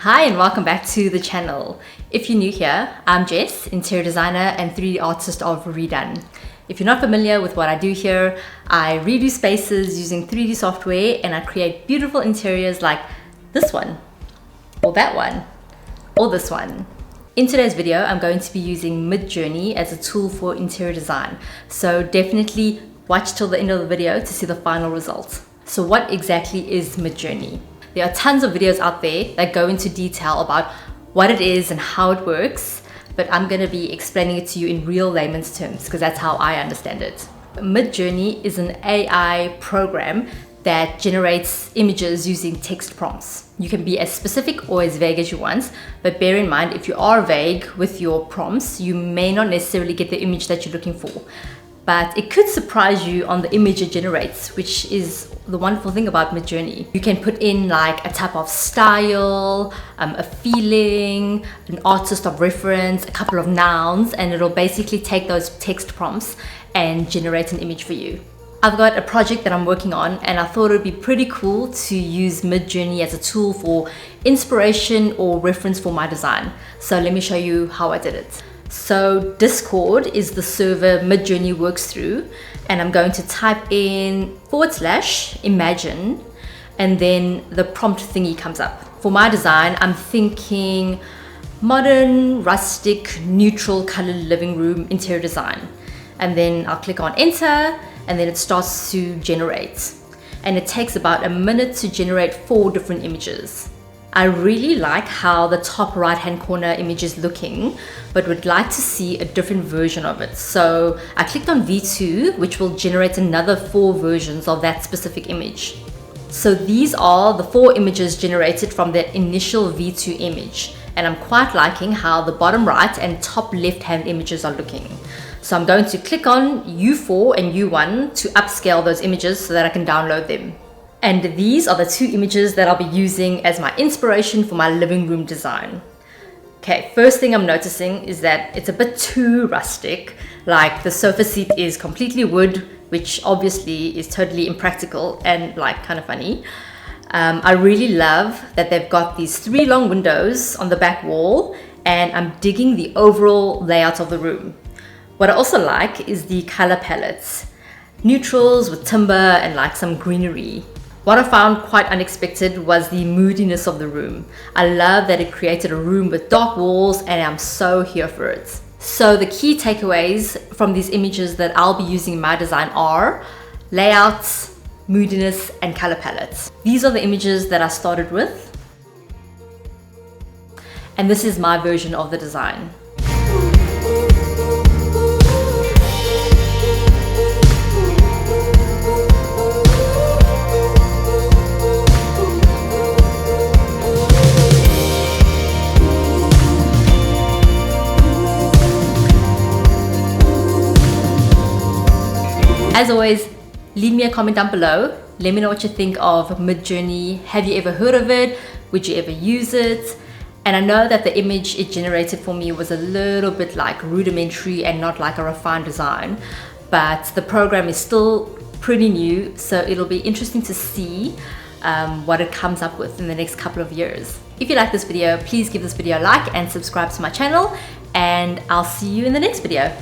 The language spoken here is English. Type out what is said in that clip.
Hi and welcome back to the channel. If you're new here, I'm Jess, interior designer and 3D artist of Redone. If you're not familiar with what I do here, I redo spaces using 3D software and I create beautiful interiors like this one, or that one, or this one. In today's video, I'm going to be using Midjourney as a tool for interior design. So definitely watch till the end of the video to see the final result. So what exactly is Midjourney? There are tons of videos out there that go into detail about what it is and how it works, but I'm going to be explaining it to you in real layman's terms because that's how I understand it. Midjourney is an AI program that generates images using text prompts. You can be as specific or as vague as you want, but bear in mind if you are vague with your prompts, you may not necessarily get the image that you're looking for. But it could surprise you on the image it generates, which is the wonderful thing about Midjourney. You can put in like a type of style, a feeling, an artist of reference, a couple of nouns, and it'll basically take those text prompts and generate an image for you. I've got a project that I'm working on and I thought it would be pretty cool to use Midjourney as a tool for inspiration or reference for my design. So let me show you how I did it. So Discord is the server Midjourney works through, and I'm going to type in /imagine and then the prompt thingy comes up. For my design, I'm thinking modern, rustic, neutral colored living room interior design. And then I'll click on enter and then it starts to generate. And it takes about a minute to generate 4 different images. I really like how the top right hand corner image is looking, but would like to see a different version of it. So I clicked on V2, which will generate another 4 versions of that specific image. So these are the 4 images generated from that initial V2 image. And I'm quite liking how the bottom right and top left hand images are looking. So I'm going to click on U4 and U1 to upscale those images so that I can download them. And these are the 2 images that I'll be using as my inspiration for my living room design. Okay, first thing I'm noticing is that it's a bit too rustic. Like the sofa seat is completely wood, which obviously is totally impractical and like kind of funny. I really love that they've got these 3 long windows on the back wall, and I'm digging the overall layout of the room. What I also like is the color palettes. Neutrals with timber and like some greenery. What I found quite unexpected was the moodiness of the room. I love that it created a room with dark walls and I'm so here for it. So the key takeaways from these images that I'll be using in my design are layouts, moodiness, and color palettes. These are the images that I started with. And this is my version of the design. As always, leave me a comment down below. Let me know what you think of Midjourney. Have you ever heard of it? Would you ever use it? And I know that the image it generated for me was a little bit like rudimentary and not like a refined design, but the program is still pretty new, so it'll be interesting to see what it comes up with in the next couple of years. If you like this video, please give this video a like and subscribe to my channel, and I'll see you in the next video.